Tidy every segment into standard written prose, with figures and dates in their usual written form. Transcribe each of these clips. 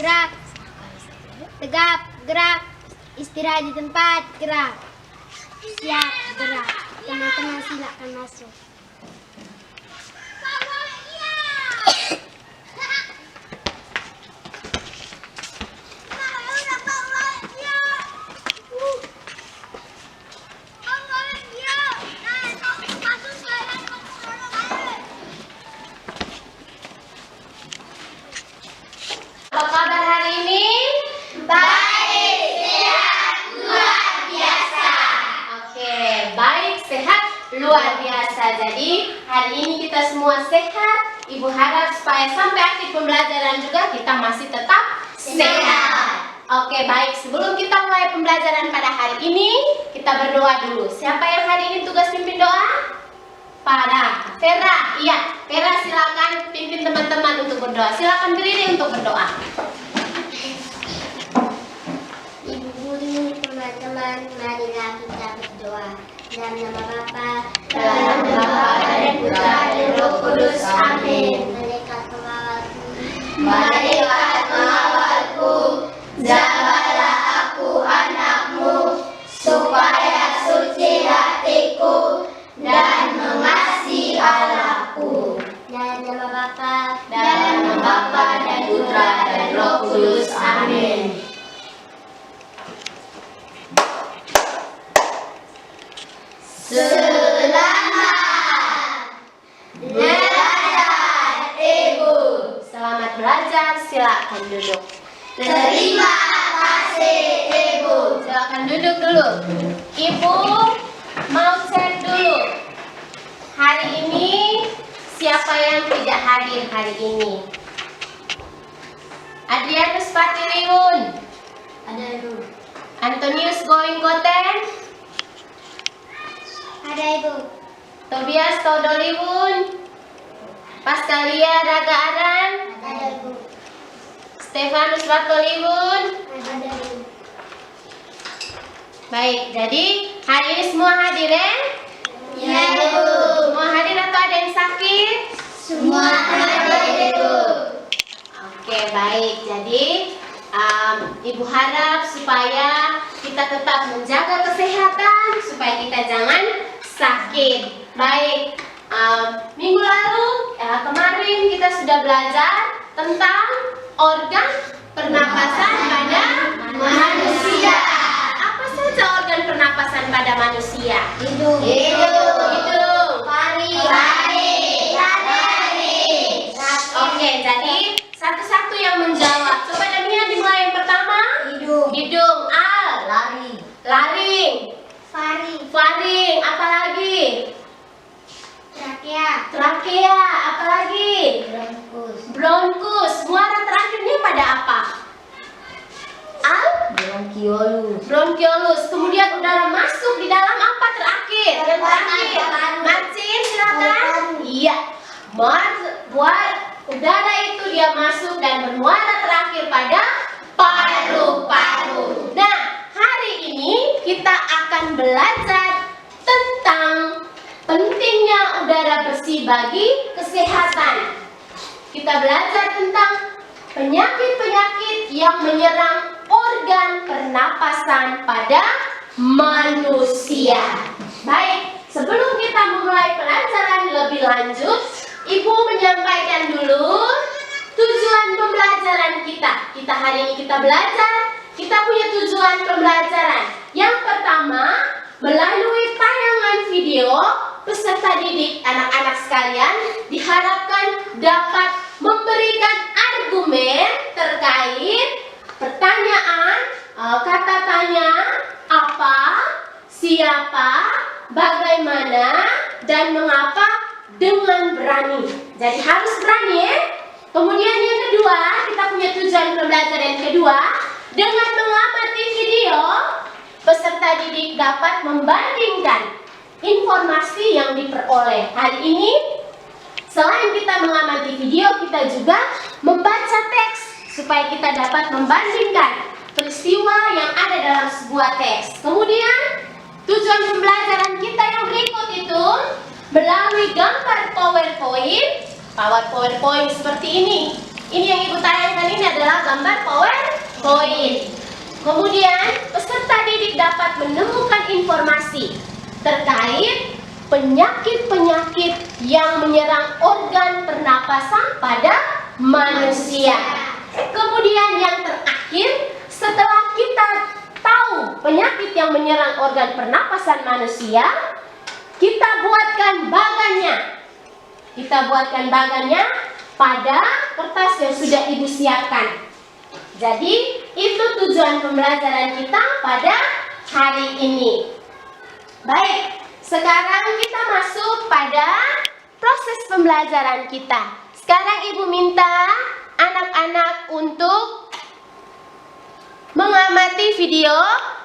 gerak. Tegap, gerak. Istirahat di tempat, gerak. Siap, gerak. Teman-teman silakan masuk. Apa kabar hari ini? Baik, sehat, luar biasa. Oke, baik, sehat, luar biasa. Jadi hari ini kita semua sehat. Ibu harap supaya sampai akhir pembelajaran juga kita masih tetap sehat. Oke, baik. Sebelum kita mulai pembelajaran pada hari ini, kita berdoa dulu. Siapa yang hari ini tugas pimpin doa? Pada Vera, iya. Vera silakan pimpin teman-teman untuk berdoa. Silakan berdiri untuk berdoa. Ibu guru, teman-teman, marilah kita berdoa. Dalam nama Bapa, Dalam nama Bapa dan Putra dan Roh Kudus. Amin. Malaikat pengawalku, Malaikat pengawalku, jagalah aku anakmu, supaya suci hatiku dan mengasihi Allahku. dalam nama Bapa, Dalam nama Bapa dan Putra dan Roh Kudus. Amin. Selamat belajar, Ibu. Selamat belajar, silakan duduk. Terima kasih, Ibu. Silakan duduk dulu. Ibu mau cek dulu. Hari ini siapa yang tidak hadir hari ini? Adrianus Patiliun, ada Ibu. Antonius Going Goten, Ada Ibu. Tobias Todoliwun, Pascalia Raga Aran, Ada Ibu. Stefanus Bartoliwun. Ada Ibu. Baik, jadi hari ini semua hadir ya? Ya, Ibu. Semua hadir atau ada yang sakit? Semua hadir, Ibu. Oke, baik. Jadi Ibu harap supaya kita tetap menjaga kesehatan, supaya kita jangan sakit. Baik, minggu lalu, kemarin kita sudah belajar tentang organ pernapasan pada manusia. Apa saja organ pernapasan pada manusia? Hidung. Hidung, Tarik. Oke, jadi satu-satu yang menjawab. Coba Damian dimulai yang pertama. Hidung. Hidung, Al. Laring. Faring, apa lagi? Trakea, apa lagi? Bronkus. Muara terakhirnya pada apa? Al? Bronkiolus. Kemudian udara masuk di dalam apa terakhir? Yang terakhir. Marcin, silakan. Iya. Buat udara itu dia masuk dan bermuara terakhir pada paru-paru. Nah, hari ini kita akan belajar tentang pentingnya udara bersih bagi kesehatan. Kita belajar tentang penyakit-penyakit yang menyerang organ pernapasan pada manusia. Baik, sebelum kita memulai pelajaran lebih lanjut, Ibu menyampaikan dulu tujuan pembelajaran kita. Hari ini kita belajar, kita punya tujuan pembelajaran. Yang pertama, melalui tayangan video, peserta didik anak-anak sekalian diharapkan dapat memberikan argumen terkait pertanyaan, kata tanya, apa, siapa, bagaimana, dan mengapa dengan berani. Jadi harus berani ya. Kemudian yang kedua, kita punya tujuan pembelajaran yang kedua, dengan mengamati video, peserta didik dapat membandingkan informasi yang diperoleh. Hari ini, selain kita mengamati video, kita juga membaca teks supaya kita dapat membandingkan peristiwa yang ada dalam sebuah teks. Kemudian, tujuan pembelajaran kita yang berikut itu melalui gambar PowerPoint seperti ini. Ini yang Ibu tayangkan ini adalah gambar PowerPoint. poin. Kemudian, peserta didik dapat menemukan informasi terkait penyakit-penyakit yang menyerang organ pernapasan pada manusia. Kemudian yang terakhir, setelah kita tahu penyakit yang menyerang organ pernapasan manusia, kita buatkan bagannya. Kita buatkan bagannya pada kertas yang sudah Ibu siapkan. Jadi, itu tujuan pembelajaran kita pada hari ini. Baik, sekarang kita masuk pada proses pembelajaran kita. Sekarang Ibu minta anak-anak untuk mengamati video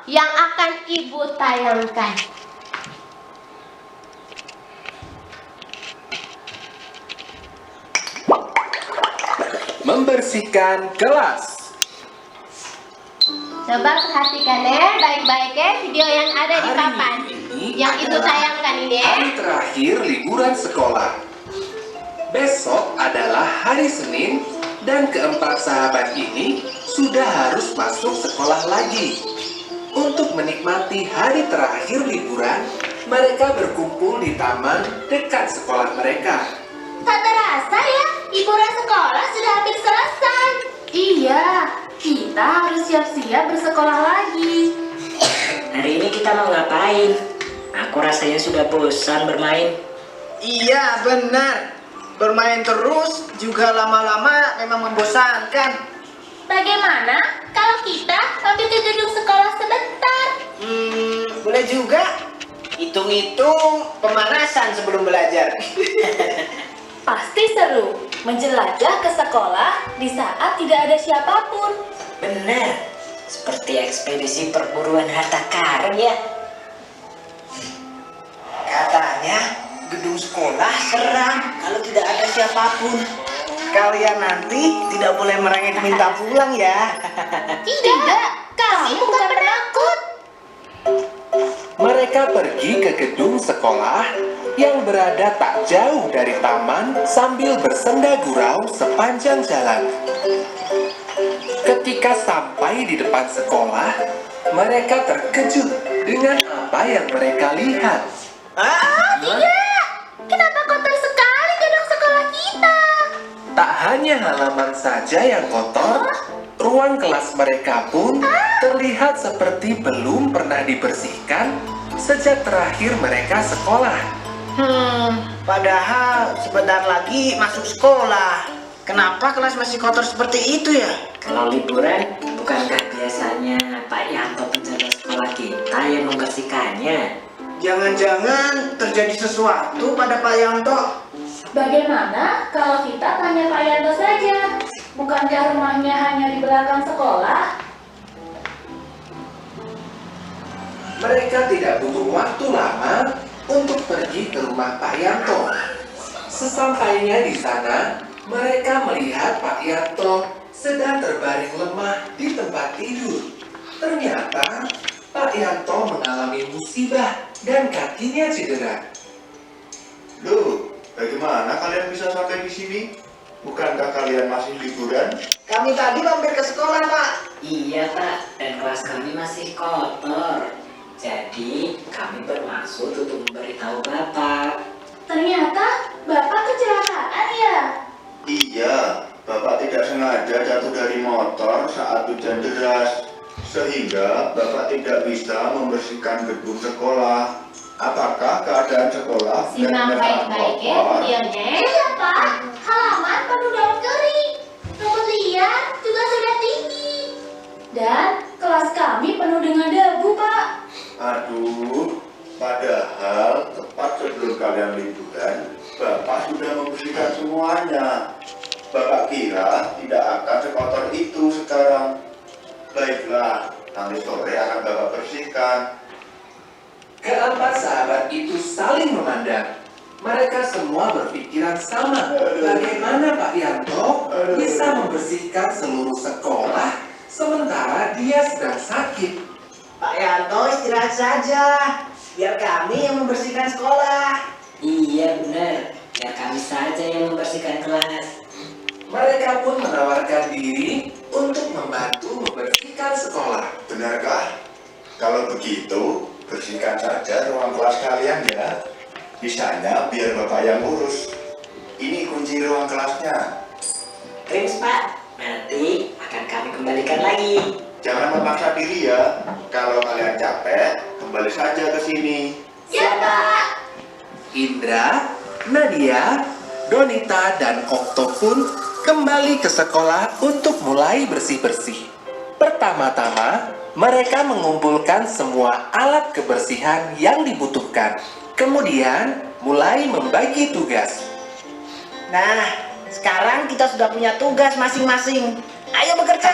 yang akan Ibu tayangkan. Membersihkan kelas. Coba perhatikan ya, baik-baik ya video yang ada di papan. Yang Ibu tayangkan ini ya. Hari terakhir liburan sekolah. Besok adalah hari Senin dan keempat sahabat ini sudah harus masuk sekolah lagi. Untuk menikmati hari terakhir liburan, mereka berkumpul di taman dekat sekolah mereka. Tak terasa ya, liburan sekolah sudah hampir selesai. Iya, kita harus siap-siap bersekolah lagi. Hari ini kita mau ngapain? Aku rasanya sudah bosan bermain. Iya, benar. Bermain terus juga lama-lama memang membosankan. Bagaimana kalau kita mampir ke gedung sekolah sebentar? Boleh juga. Hitung-hitung pemanasan sebelum belajar. Pasti seru menjelajah ke sekolah di saat tidak ada siapapun. Benar, seperti ekspedisi perburuan harta karun ya. Katanya gedung sekolah seram kalau tidak ada siapapun. Kalian nanti tidak boleh merengek minta pulang ya. Tidak, kami bukan penakut. Mereka pergi ke gedung sekolah yang berada tak jauh dari taman sambil bersenda gurau sepanjang jalan. Ketika sampai di depan sekolah, mereka terkejut dengan apa yang mereka lihat. Tidak, kenapa kotor sekali gedung sekolah kita? Tak hanya halaman saja yang kotor, ruang kelas mereka pun terlihat seperti belum pernah dibersihkan sejak terakhir mereka sekolah. Padahal sebentar lagi masuk sekolah. Kenapa kelas masih kotor seperti itu ya? Kalau liburan, bukankah biasanya Pak Yanto penjaga sekolah kita yang membersihkannya? Jangan-jangan terjadi sesuatu pada Pak Yanto. Bagaimana kalau kita tanya Pak Yanto saja? Bukankah rumahnya hanya di belakang sekolah? Mereka tidak butuh waktu lama untuk pergi ke rumah Pak Yanto. Sesampainya di sana, mereka melihat Pak Yanto sedang terbaring lemah di tempat tidur. Ternyata Pak Yanto mengalami musibah dan kakinya cedera. Loh, bagaimana kalian bisa sampai di sini? Bukankah kalian masih liburan? Kami tadi mampir ke sekolah, Pak. Iya Pak, dan kelas kami masih kotor. Jadi kami bermaksud untuk memberitahu Bapak. Ternyata Bapak kecelakaan ya? Iya, Bapak tidak sengaja jatuh dari motor saat hujan deras, sehingga Bapak tidak bisa membersihkan gedung sekolah. Apakah keadaan sekolah Simak benar-benar baik-baik ya kotor? videonya. Iya Pak, halaman penuh daun kering. Rumput liar juga sudah tinggi. Dan kelas kami penuh dengan debu, Pak. Aduh, padahal tepat sebelum kalian liburan, Bapak sudah membersihkan semuanya. Bapak kira tidak akan sekotor itu sekarang. Baiklah, nanti sore akan Bapak bersihkan. Keempat sahabat itu saling memandang. Mereka semua berpikiran sama. Bagaimana Pak Yanto bisa membersihkan seluruh sekolah sementara dia sedang sakit? Pak Yanto istirahat saja. Biar kami yang membersihkan sekolah. Iya benar, biar kami saja yang membersihkan kelas. Mereka pun menawarkan diri untuk membantu membersihkan begitu, bersihkan saja ruang kelas kalian ya. Sisanya biar Bapak yang urus. Ini kunci ruang kelasnya. Prince Pak, nanti akan kami kembalikan lagi. Jangan memaksa diri ya. Kalau kalian capek, kembali saja ke sini. Ya, Pak. Indra, Nadia, Donita, dan Okto pun kembali ke sekolah untuk mulai bersih-bersih. Pertama-tama, mereka mengumpulkan semua alat kebersihan yang dibutuhkan. Kemudian, mulai membagi tugas. Nah, sekarang kita sudah punya tugas masing-masing. Ayo bekerja.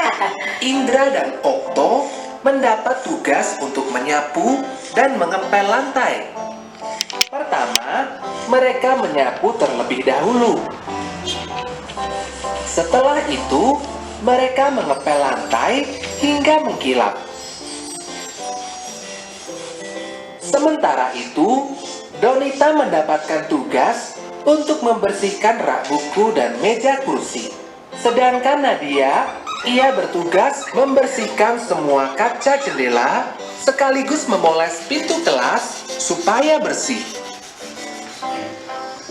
Indra dan Okto mendapat tugas untuk menyapu dan mengepel lantai. Pertama, mereka menyapu terlebih dahulu. Setelah itu, mereka mengepel lantai hingga mengkilap. Sementara itu, Donita mendapatkan tugas untuk membersihkan rak buku dan meja kursi. Sedangkan Nadia, ia bertugas membersihkan semua kaca jendela sekaligus memoles pintu kelas supaya bersih.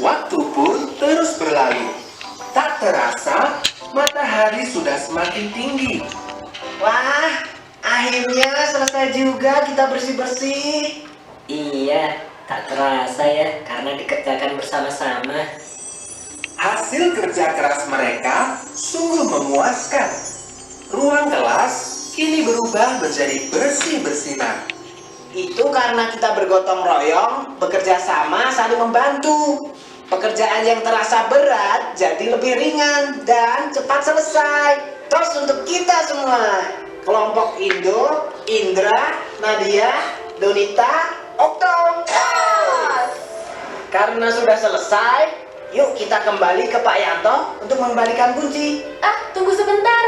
Waktu pun terus berlalu. Tak terasa, matahari sudah semakin tinggi. Wah, akhirnya selesai juga kita bersih-bersih. Iya, tak terasa ya, karena dikerjakan bersama-sama. Hasil kerja keras mereka sungguh memuaskan. Ruang kelas kini berubah menjadi bersih-bersinar. Itu karena kita bergotong royong, bekerja sama, saling membantu. Pekerjaan yang terasa berat jadi lebih ringan dan cepat selesai. Tos untuk kita semua. Kelompok Indo, Indra, Nadia, Donita, Okto. Karena sudah selesai, yuk kita kembali ke Pak Yanto untuk mengembalikan kunci. Tunggu sebentar.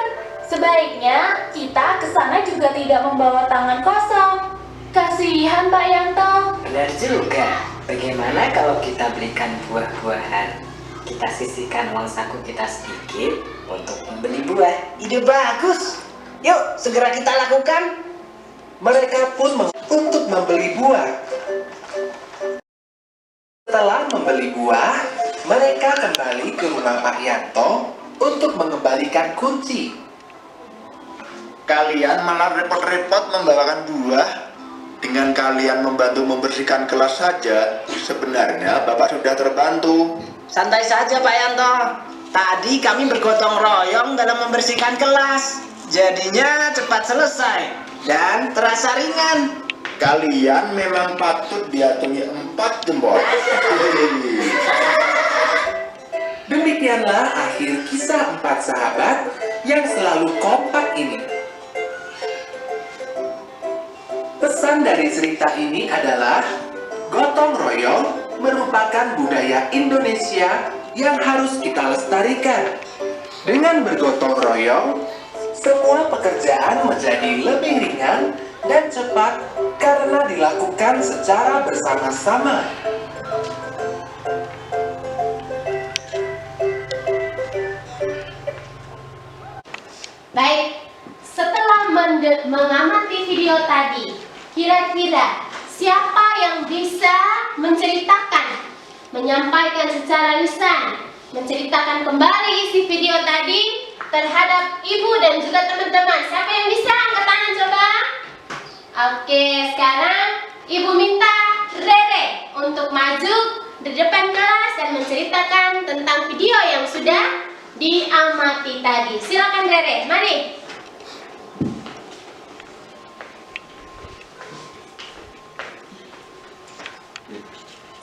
Sebaiknya kita ke sana juga tidak membawa tangan kosong. Kasihan Pak Yanto. Benar juga. Bagaimana kalau kita belikan buah-buahan? Kita sisihkan uang saku kita sedikit untuk membeli buah. Ide bagus. Yuk, segera kita lakukan. Mereka pun untuk membeli buah. Setelah membeli buah, mereka kembali ke rumah Pak Yanto untuk mengembalikan kunci. Kalian malah repot-repot membawakan buah. Dengan kalian membantu membersihkan kelas saja, sebenarnya Bapak sudah terbantu. Santai saja Pak Yanto. Tadi kami bergotong royong dalam membersihkan kelas. Jadinya cepat selesai dan terasa ringan. Kalian memang patut diatungi 4 jempol. Demikianlah akhir kisah 4 sahabat yang selalu kompak ini. Pesan dari cerita ini adalah gotong royong merupakan budaya Indonesia yang harus kita lestarikan. Dengan bergotong royong, semua pekerjaan menjadi lebih ringan dan cepat karena dilakukan secara bersama-sama. Baik, setelah mengamati video tadi, kira-kira siapa yang bisa menceritakan, menyampaikan secara lisan, menceritakan kembali isi video tadi terhadap ibu dan juga teman-teman? Siapa yang bisa? Angkat tangan coba. Oke, sekarang ibu minta Rere untuk maju di depan kelas dan menceritakan tentang video yang sudah diamati tadi. Silakan Rere, mari.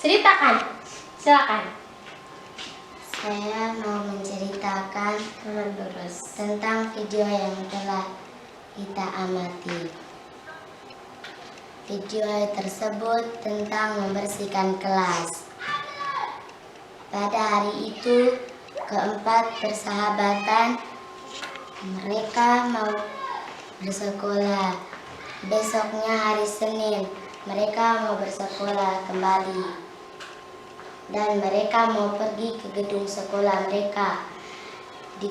Ceritakan, silakan. Saya mau menceritakan tentang video yang telah kita amati. Video tersebut tentang membersihkan kelas. Pada hari itu, keempat persahabatan mereka mau bersekolah. Besoknya hari Senin, mereka mau bersekolah kembali. Dan mereka mau pergi ke gedung sekolah mereka. Di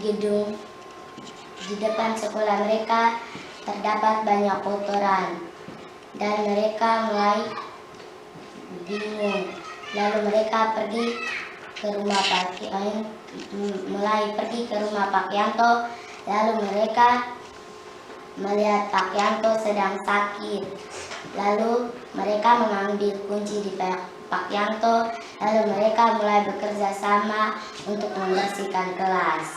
depan sekolah mereka terdapat banyak kotoran. dan mereka mulai bingung. Lalu mereka pergi ke rumah Pak Yanto. Lalu mereka melihat Pak Yanto sedang sakit. Lalu mereka mengambil kunci di Pak Yanto. Lalu mereka mulai bekerja sama untuk membersihkan kelas.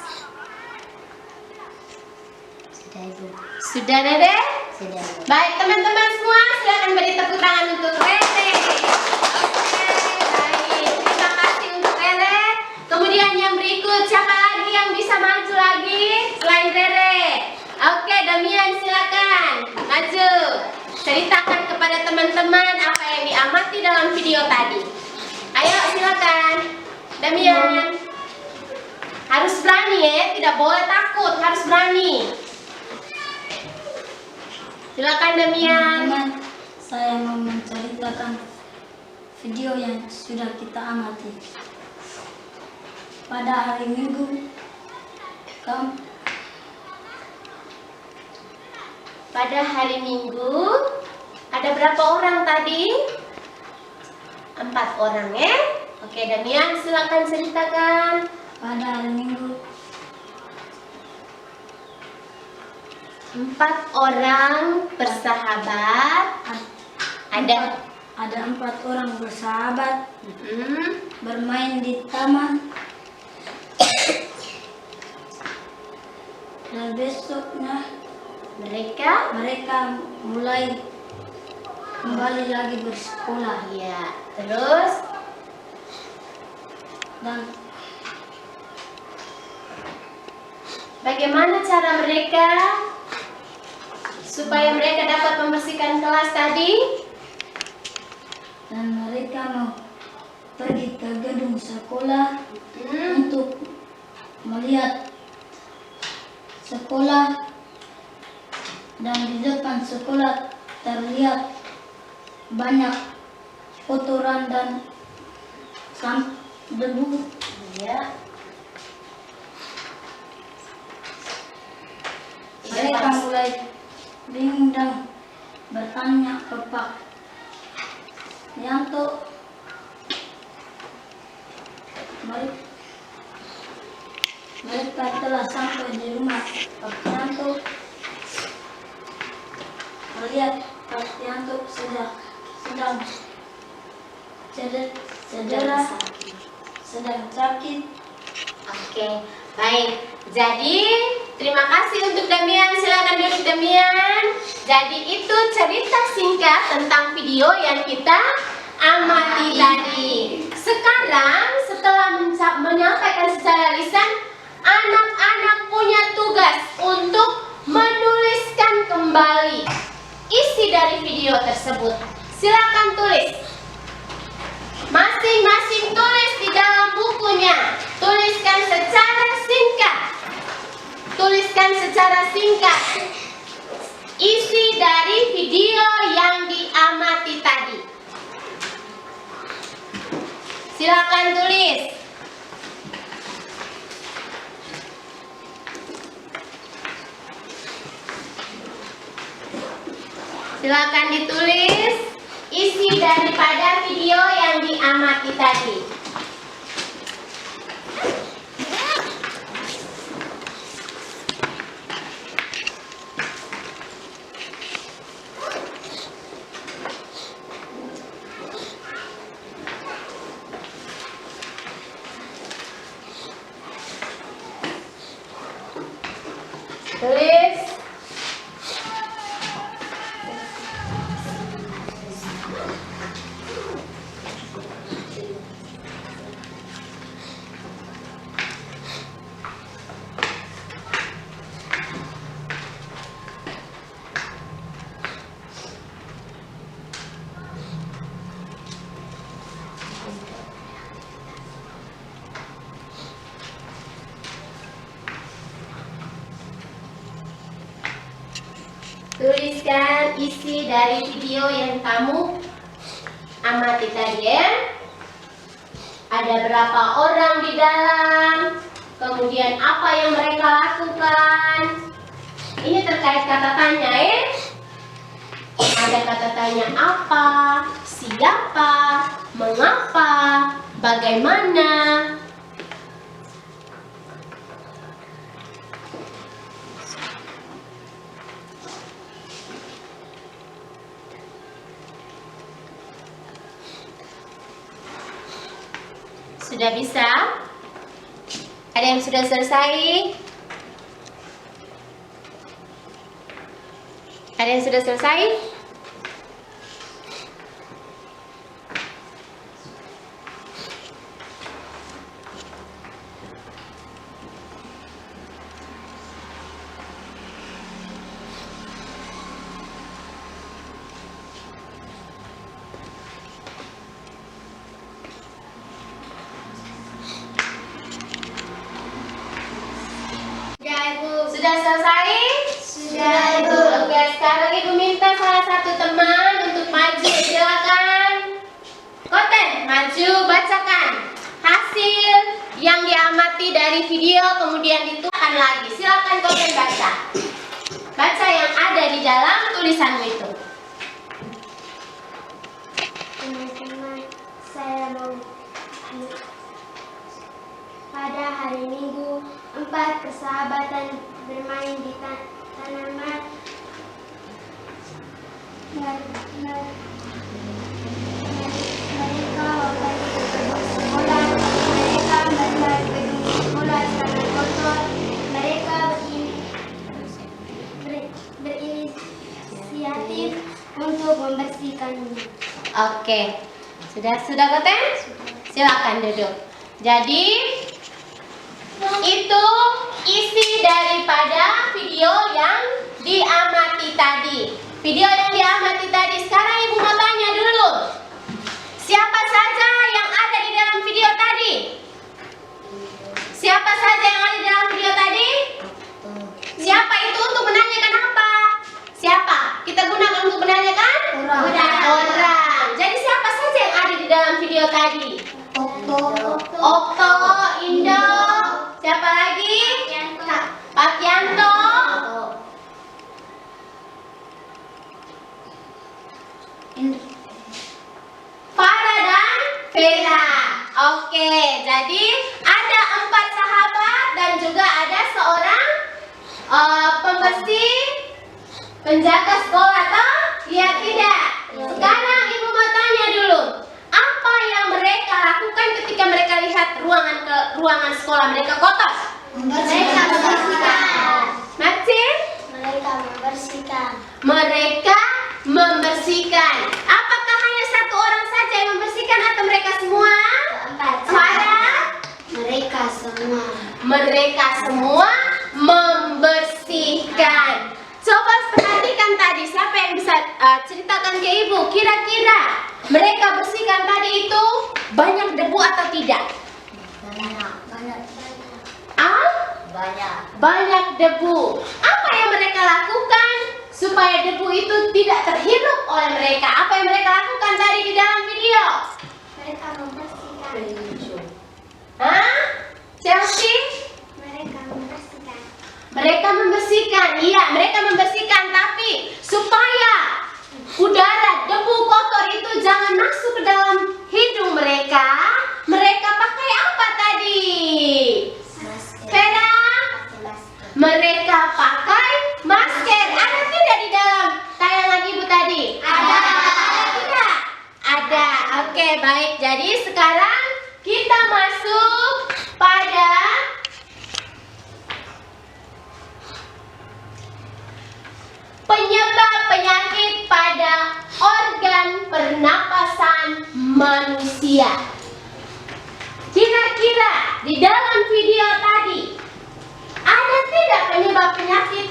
Sudah, Ibu. Sudah, Dede? Sudah, Ibu. Baik, teman-teman semua, silakan beri tepuk tangan untuk Rere. Baik, terima kasih untuk Rere. Kemudian yang berikut, siapa lagi yang bisa maju lagi selain Rere? Oke, Damian silakan maju. Ceritakan kepada teman-teman apa yang diamati dalam video tadi. Ayo silakan, Damian. Harus berani ya, tidak boleh takut, harus berani. Silakan Damian. Teman-teman, saya mau menceritakan video yang sudah kita amati. Pada hari Minggu, ada berapa orang tadi? 4 orang ya. Oke Damian, silakan ceritakan. pada hari Minggu, 4 orang bersahabat. Ada 4 orang bersahabat Mm-mm. bermain di taman. Dan besoknya mereka mereka mulai kembali lagi bersekolah. ya, terus Dan bagaimana cara mereka supaya mereka dapat membersihkan kelas tadi? mereka mau pergi ke gedung sekolah Hmm. untuk melihat sekolah, dan di depan sekolah terlihat banyak kotoran dan debu. Ya. Mereka mulai bingung dan bertanya ke Pak Yanto. Mereka telah sampai di rumah Pak Yanto. Melihat Pak Yanto sedang sakit. Oke, baik. Jadi, terima kasih untuk Damian. Silakan duduk Damian. Jadi, itu cerita singkat tentang video yang kita amati tadi. Sekarang, setelah menyampaikan secara lisan, anak-anak punya tugas untuk menuliskan kembali isi dari video tersebut. Silakan tulis. Masing-masing tulis di dalam bukunya. Tuliskan secara singkat. Tuliskan secara singkat isi dari video yang diamati tadi. Silakan tulis. Silakan ditulis isi daripada video yang diamati tadi. Tulis. Tuliskan isi dari video yang kamu amati tadi ya. Ada berapa orang di dalam, kemudian apa yang mereka lakukan. Ini terkait kata tanya ya. Ada Ada kata tanya apa, siapa, mengapa, bagaimana. Sudah bisa? Ada yang sudah selesai? Ada yang sudah selesai? Sudah selesai? Sudah, Ibu. Oke, sekarang Ibu minta salah satu teman untuk maju. Silakan. Koten, maju, bacakan hasil yang diamati dari video, kemudian dituliskan lagi. Silakan Koten baca. Baca yang ada di dalam tulisanmu itu. Teman-teman, saya mau pada hari Minggu 4 persahabatan bermain di tanaman. Mereka pergi ke sekolah. Mereka membuat gedung sekolah sangat kotor. Mereka berinisiatif untuk membersihkannya. Oke. Sudah Koten? Silakan duduk. Jadi itu isi daripada video yang diamati tadi. Video yang diamati tadi. Sekarang Ibu mau tanya dulu. Siapa saja yang ada di dalam video tadi? Siapa saja yang ada di dalam video tadi? Siapa itu untuk menanyakan apa? Siapa? Kita gunakan untuk menanyakan? Orang. Jadi siapa saja yang ada di dalam video tadi? Okto, Indo, siapa lagi? Pak Yanto. Farah dan Vera. Oke, jadi ada 4 sahabat dan juga ada seorang pembersih, penjaga sekolah, toh? Ya tidak. Sekarang Ibu mau tanya dulu. Apa yang mereka lakukan ketika mereka lihat ruangan sekolah mereka kotor? Mereka membersihkan. Marcin? Mereka membersihkan. Mereka membersihkan. Apakah hanya satu orang saja yang membersihkan atau mereka semua? Farah? Mereka semua. Mereka semua membersihkan. Coba perhatikan tadi, siapa yang bisa ceritakan ke Ibu? Kira-kira mereka bersihkan tadi itu banyak debu atau tidak? Banyak debu. Apa yang mereka lakukan supaya debu itu tidak terhirup oleh mereka? Apa yang mereka lakukan tadi di dalam video? Mereka membersihkan. Chelsea? Mereka membersihkan. Mereka membersihkan. Iya, mereka membersihkan, tapi supaya udara debu kotor itu jangan masuk ke dalam hidung mereka, mereka pakai apa tadi? Vera? Mereka pakai masker. Ada tidak di dalam tayangan Ibu tadi? Ada. Ada tidak? Ada. Oke, baik. Jadi sekarang kita masuk pada penyebab penyakit pada organ pernapasan manusia. Kira-kira di dalam video tadi ada tidak penyebab penyakit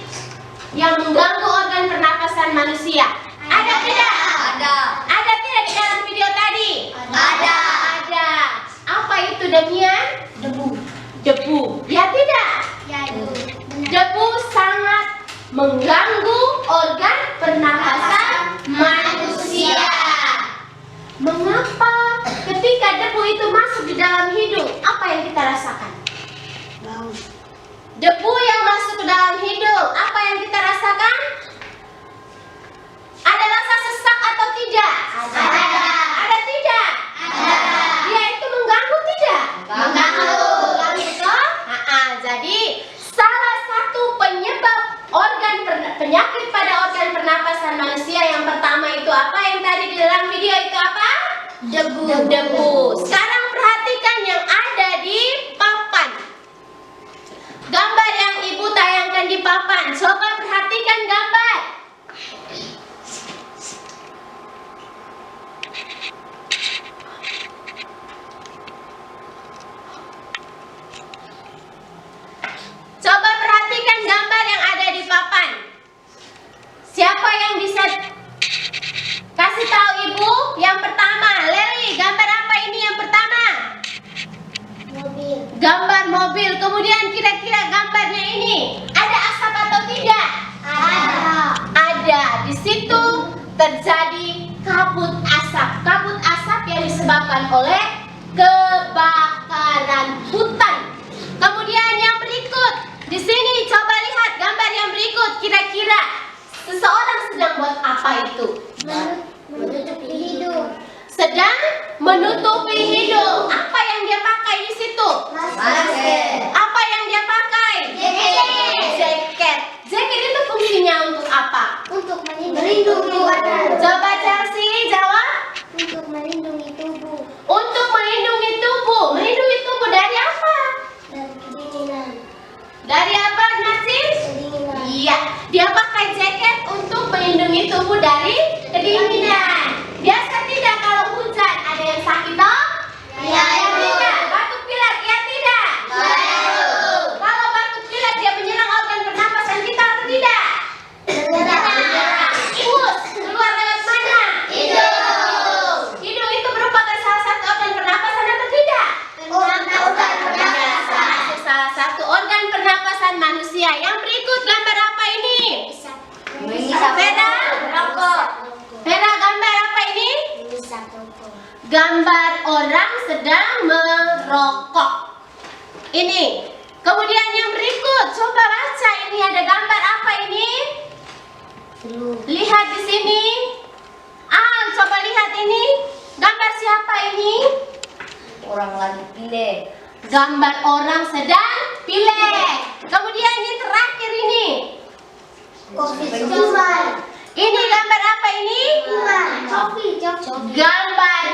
yang mengganggu organ pernapasan manusia? Ada tidak? Ada. Ada tidak di dalam video tadi? Ada. Ada. Apa itu Demian? Debu. Ya tidak? Ya, Ibu. Debu sangat mengganggu organ pernapasan manusia. Mengapa ketika debu itu masuk di dalam hidung, apa yang kita rasakan? Bau. Debu yang masuk ke dalam hidung, apa yang kita rasakan? Ada rasa sesak. Debu. Sekarang perhatikan yang ada di papan. Gambar yang ibu tayangkan di papan. Coba perhatikan gambar. Coba perhatikan gambar yang ada di papan. Siapa yang bisa kasih tahu ibu? Yang pertama, Leli, gambar apa ini yang pertama? Mobil. Gambar mobil. Kemudian kira-kira gambarnya ini ada asap atau tidak? Ada. Di situ terjadi kabut asap. Kabut asap yang disebabkan oleh kebakaran hutan. Kemudian yang berikut, di sini coba lihat gambar yang berikut. Kira-kira seseorang sedang buat apa itu? Menutupi hidung. Sedang menutupi hidung. Apa yang dia pakai di situ? Masker. Apa yang dia pakai? Jaket. Jaket itu fungsinya untuk apa? Untuk melindungi badan. Coba Chelsea jawab. Untuk melindungi tubuh Untuk melindungi tubuh. Melindungi tubuh dari apa? dari kedinginan. Dari apa, Narsis? Kedinginan. Iya, dia pakai jaket untuk melindungi tubuh dari kedinginan. Biasa tidak kalau hujan ada yang sakit toh? Iya, Ibu. Tidak. Batuk pilek, ya tidak? Kalau batuk pilek dia menyerang organ pernapasan kita atau tidak? Menyerang. Ingus keluar lewat mana? Hidung. Hidung itu merupakan salah satu organ pernapasan atau tidak? Organ pernapasan. Masuk salah satu organ pernapasan manusia. Yang berikut gambar apa ini? Vera? Vera, gambar apa ini? Gambar orang sedang merokok. Ini. Kemudian yang berikut, coba baca ini ada gambar apa ini? Lihat di sini. Coba lihat ini. Gambar siapa ini? Orang lagi pilek. Gambar orang sedang pilek. Kemudian yang terakhir ini. COVID-19. Ini gambar apa ini? Coffee. Gambar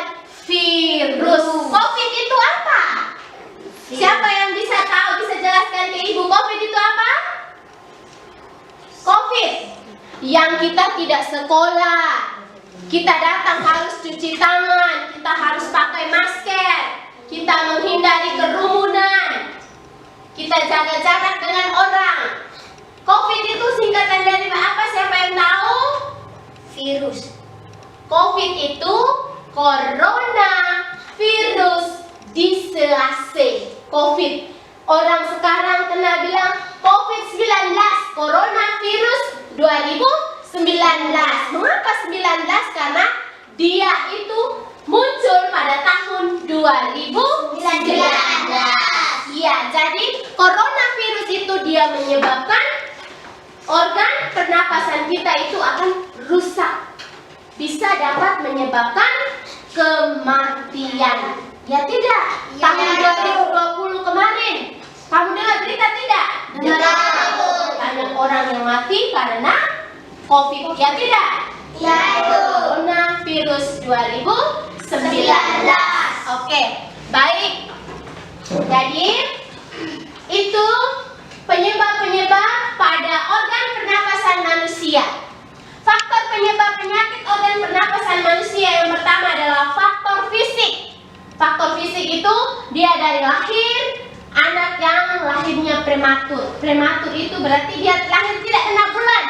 virus. COVID itu apa? Siapa yang bisa tahu, bisa jelaskan ke ibu? COVID itu apa? COVID yang kita tidak sekolah, kita datang harus cuci tangan, kita harus pakai masker, kita menghindari kerumunan, kita jaga jarak dengan orang. COVID itu singkatan dari apa? Siapa yang tahu? Virus. COVID itu Corona Virus Disease. COVID. Orang sekarang kena bilang COVID-19, Coronavirus 2019. Mengapa 19? Karena dia itu muncul pada tahun 2019. Iya, jadi coronavirus itu dia menyebabkan organ pernapasan kita itu akan rusak. Bisa dapat menyebabkan kematian. Ya tidak? Tahun 2020 kemarin, kamu dengar berita tidak? Dengar. Banyak orang yang mati karena COVID. Ya tidak? Ya, Ibu. Coronavirus 2019. Oke, baik. Jadi itu penyebab-penyebab pada organ pernapasan manusia. Faktor penyebab penyakit organ pernapasan manusia yang pertama adalah faktor fisik. Faktor fisik itu dia dari lahir, anak yang lahirnya prematur. Prematur itu berarti dia lahir tidak 6 bulan.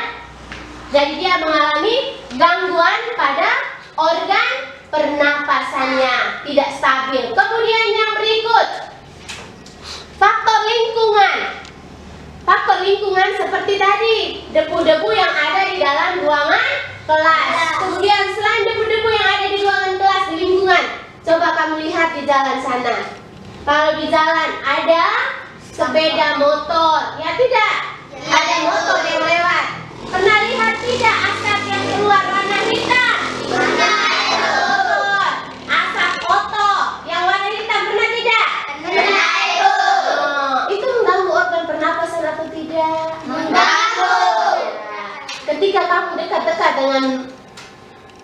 Jadi dia mengalami gangguan pada organ pernapasannya, tidak stabil. Kemudian yang berikut, faktor lingkungan. Faktor lingkungan seperti tadi, debu-debu yang ada di dalam ruangan kelas. Kemudian selain debu-debu yang ada di ruangan kelas, di lingkungan, coba kamu lihat di jalan sana. Kalau di jalan ada sepeda motor, ya tidak? Ada motor yang lewat. Pernah lihat tidak asap yang keluar warna hitam? Pernah. Asap oto yang warna hitam pernah tidak? Pernah. Itu mengganggu organ pernapasan atau tidak? Mengganggu. Ketika kamu dekat-dekat dengan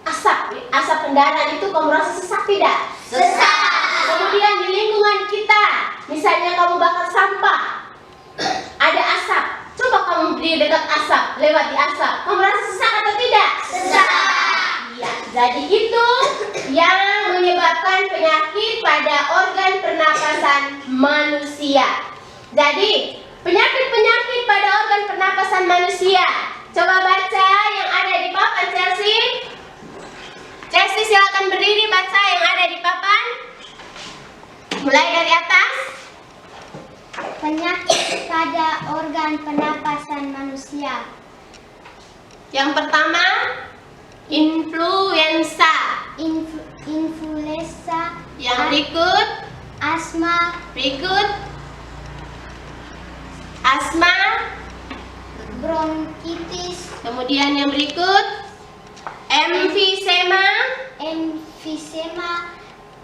asap kendaraan itu kamu rasa sesak tidak? Sesak. Kemudian di lingkungan kita, misalnya kamu bakar sampah, ada asap. Coba kamu berdiri dekat asap, lewati asap, kamu rasa sesak atau tidak? Sesak. Ya, jadi itu yang menyebabkan penyakit pada organ pernapasan manusia. Jadi penyakit-penyakit pada organ pernapasan manusia. Coba baca yang ada di papan Chelsea. Chelsea silakan berdiri baca yang ada di papan. Mulai dari atas. Penyakit pada organ pernapasan manusia. Yang pertama, influenza. Influenza. Yang berikut, Asma. berikut, asma. Bronkitis. Kemudian yang berikut, emfisema, Emfisema.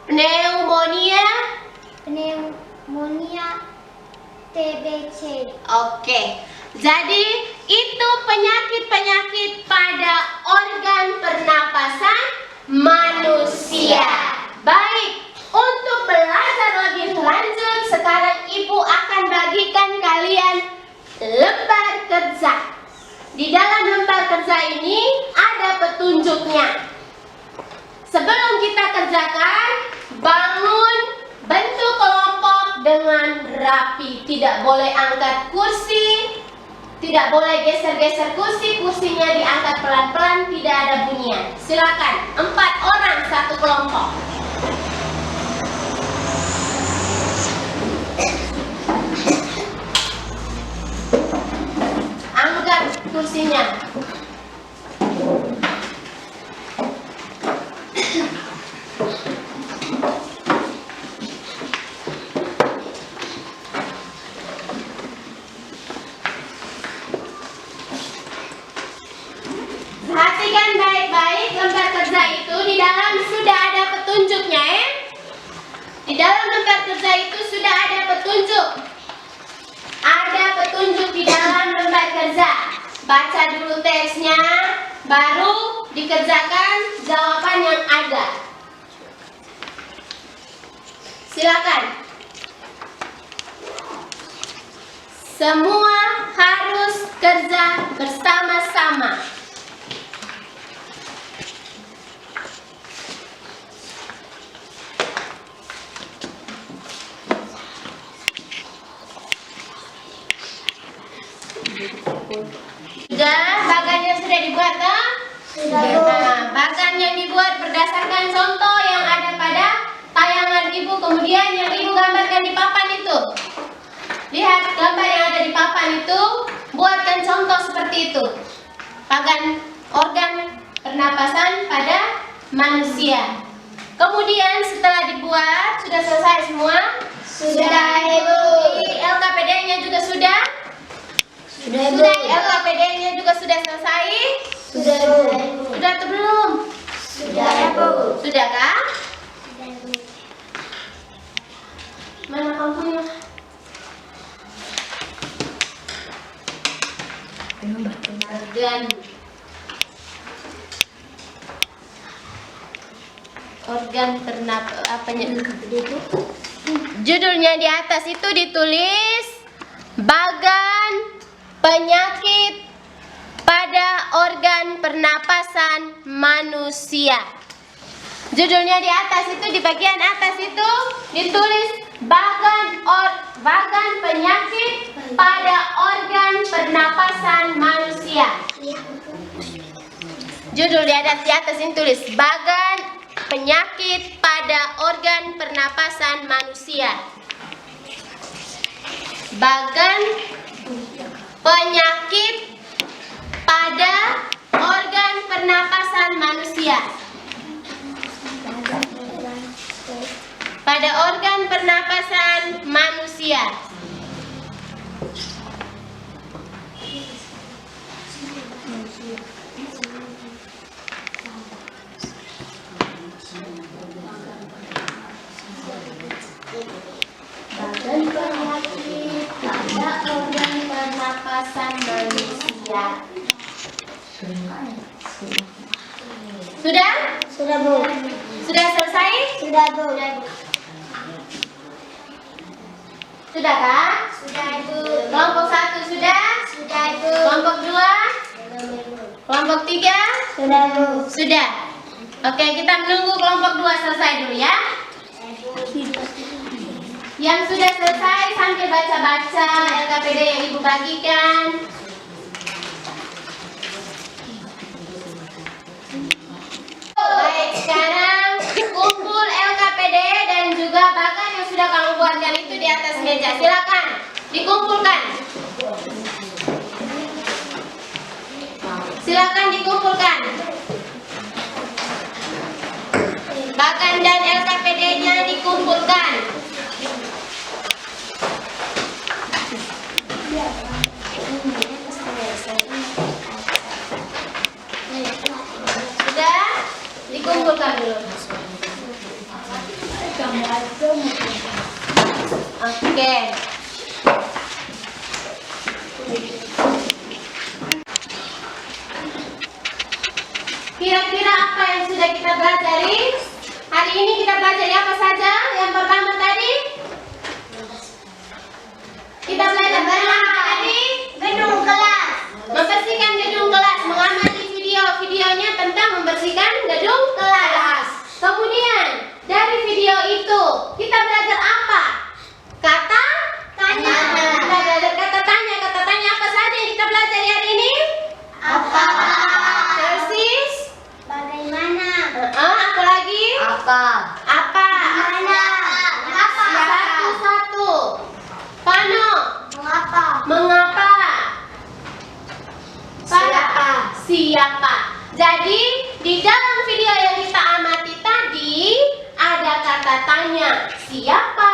pneumonia. Pneumonia. TBC. Oke, jadi itu penyakit-penyakit pada organ pernapasan manusia. Baik, untuk belajar lebih lanjut, sekarang Ibu akan bagikan kalian lembar kerja. Di dalam lembar kerja ini ada petunjuknya. Sebelum kita kerjakan, bangun bentuk kelompok dengan rapi. Tidak boleh angkat kursi, tidak boleh geser-geser kursi. Kursinya diangkat pelan-pelan, tidak ada bunyian. Silakan, 4 orang satu kelompok. Angkat kursinya. Perhatikan baik-baik lembar kerja itu, di dalam sudah ada petunjuknya ya. Di dalam lembar kerja itu sudah ada petunjuk. Ada petunjuk di dalam lembar kerja. Baca dulu teksnya, baru dikerjakan jawaban yang ada. Silakan. Semua harus kerja bersama-sama. Sudah, bagannya sudah dibuat, toh? Sudah. Nah, bagan yang dibuat berdasarkan contoh yang ada pada tayangan Ibu, kemudian yang Ibu gambarkan di papan itu. Lihat gambar yang ada di papan itu, buatkan contoh seperti itu. Bagan organ pernapasan pada manusia. Kemudian setelah dibuat, sudah selesai semua? Sudah, Ibu. LKPD-nya juga sudah? Sudah, LKPD-nya juga sudah selesai? Sudah, Bu. Sudah atau belum? Sudah, Bu. Sudah kah? Mana kamunya? Organ apanya? Judulnya di atas itu ditulis bagan penyakit pada organ pernapasan manusia. Judulnya di atas itu, di bagian atas itu ditulis bagan penyakit pada organ pernapasan manusia. Judul di atas ini tulis bagan penyakit pada organ pernapasan manusia. Bagan penyakit pada organ pernapasan manusia. Pada organ pernapasan manusia. Bagan penyakit pada organ pernapasan manusia. Sudah? Sudah, Bu. Sudah selesai? Sudah, Bu. Sudah kan? Sudah, Ibu. Kelompok 1 sudah? Sudah, Ibu. Kelompok 2? Kelompok 3? Sudah, Bu. Sudah. Oke, kita menunggu kelompok 2 selesai dulu ya. Yang sudah selesai sambil baca-baca LKPD yang Ibu bagikan. Baik, sekarang kumpul LKPD dan juga bagan yang sudah kamu buatkan itu di atas meja. Silakan dikumpulkan. Silakan dikumpulkan. Bagan dan LKPD-nya dikumpulkan. Sudah? Dikumpulkan dulu. Oke. Kira-kira apa yang sudah kita pelajari? Hari ini kita pelajari apa saja? Yang pertama tadi kita belajar tentang apa tadi? Gedung kelas. Membersihkan gedung kelas, mengamati videonya tentang membersihkan gedung kelas. Kemudian dari video itu kita belajar apa? Kata tanya. Kita belajar kata tanya. Kata tanya apa saja yang kita pelajari hari ini? Apa? Persis. Bagaimana? Apa lagi? Apa? Apa? Mana? Apa? Satu-satu. Pano. Mengapa? Mengapa? Siapa? Siapa? Jadi di dalam video yang kita amati tadi ada kata tanya siapa,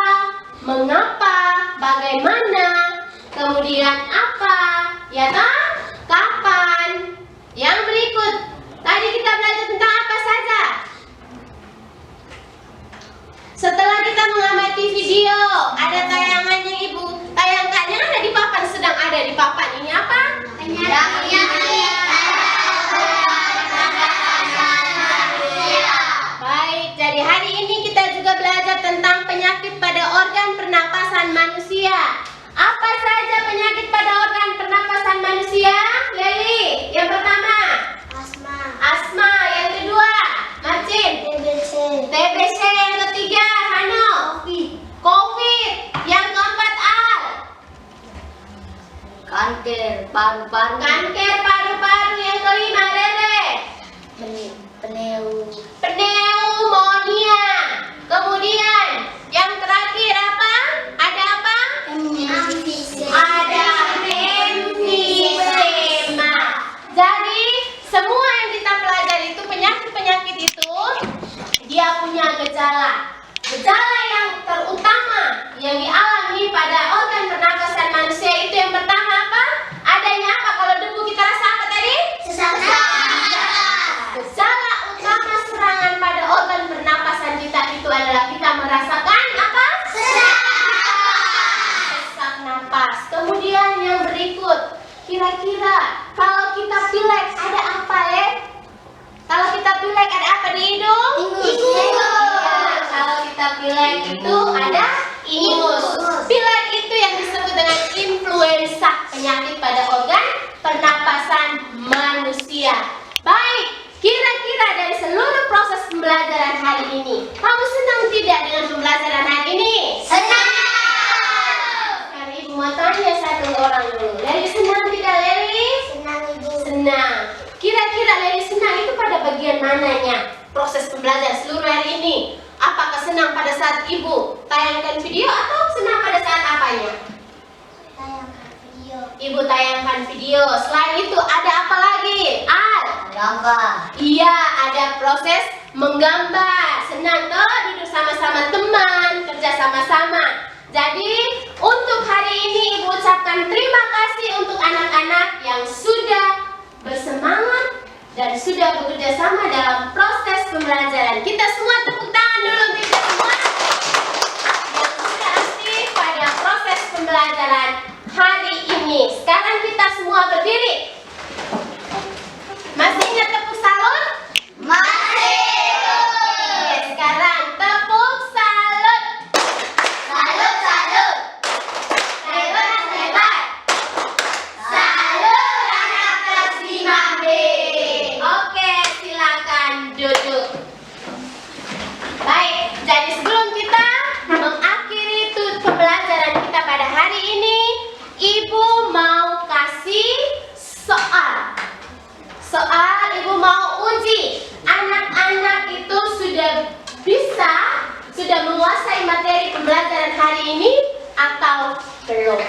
mengapa, bagaimana, kemudian apa, ya toh? Kapan? Yang berikut tadi kita belajar tentang apa saja? Setelah kita mengamati video, ada tayangan yang Ibu tayangkan yang ada di papan, sedang ada di papan. Ini apa? Baik, jadi hari ini kita juga belajar tentang penyakit pada organ pernapasan manusia. Apa saja penyakit pada organ pernapasan manusia? Leli, yang pertama Asma. asma, yang kedua Marcin, TBC. TBC, yang ketiga Hano, COVID, yang keempat Al, Kanker paru-paru. kanker paru-paru, yang kelima Rere, pneumonia. Kemudian yang terakhir apa? Ada apa? Ada emfisema. Jadi semua yang kita pelajari itu penyakit-penyakit itu dia punya gejala. Gejala yang terutama yang dialami pada organ pernapasan manusia itu yang pertama apa? Adanya apa? Kalau debu kita rasa apa tadi? Sesak. Gejala utama serangan pada organ pernapasan kita itu adalah kita merasakan apa? Sesak napas. Kemudian yang berikut, kira-kira kalau kita pilek ada apa ya? Kalau kita pilek ada apa di hidung? Ingus. Ya, kalau kita pilek itu ada ingus. Pilek itu yang disebut dengan influenza, penyakit pada organ pernapasan manusia. Baik, kira-kira dari seluruh proses pembelajaran hari ini, kamu senang tidak dengan pembelajaran hari ini? Senang. Sekarang Ibu mau tanya satu orang dulu. Leli senang tidak, Leli? Senang, Ibu. Senang. Kira-kira Leli senang itu pada bagian mananya? Proses pembelajaran seluruh hari ini. Apakah senang pada saat Ibu tayangkan video atau senang pada saat apanya? Tayangkan video. Ibu tayangkan video. Selain itu ada apa lagi? Al? Gambar. Iya, ada proses menggambar. Senang toh duduk sama-sama teman, kerja sama-sama. Jadi untuk hari ini Ibu ucapkan terima kasih untuk anak-anak yang sudah bersemangat dan sudah bekerja sama dalam proses pembelajaran. Kita semua tepuk tangan dulu untuk kita semua yang sudah aktif pada proses pembelajaran hari ini. Sekarang kita semua berdiri. Masih ingat tepuk salut? Mas. diskusi. Anak-anak itu sudah menguasai materi pembelajaran hari ini atau belum?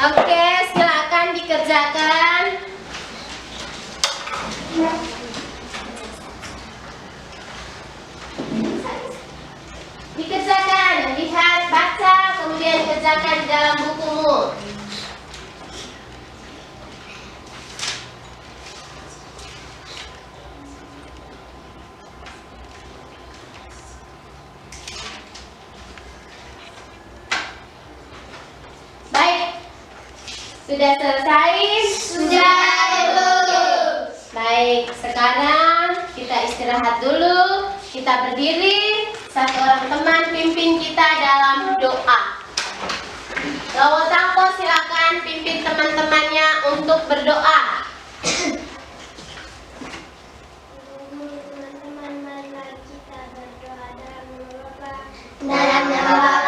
Oke, silakan dikerjakan. Dikerjakan, lihat, baca, kemudian kerjakan di dalam bukumu. Baik. Sudah selesai? Sudah, Ibu. Baik, sekarang kita istirahat dulu. Kita berdiri. Satu orang teman pimpin kita dalam doa. Lawan Tangko silakan pimpin teman-temannya untuk berdoa. Dalam nama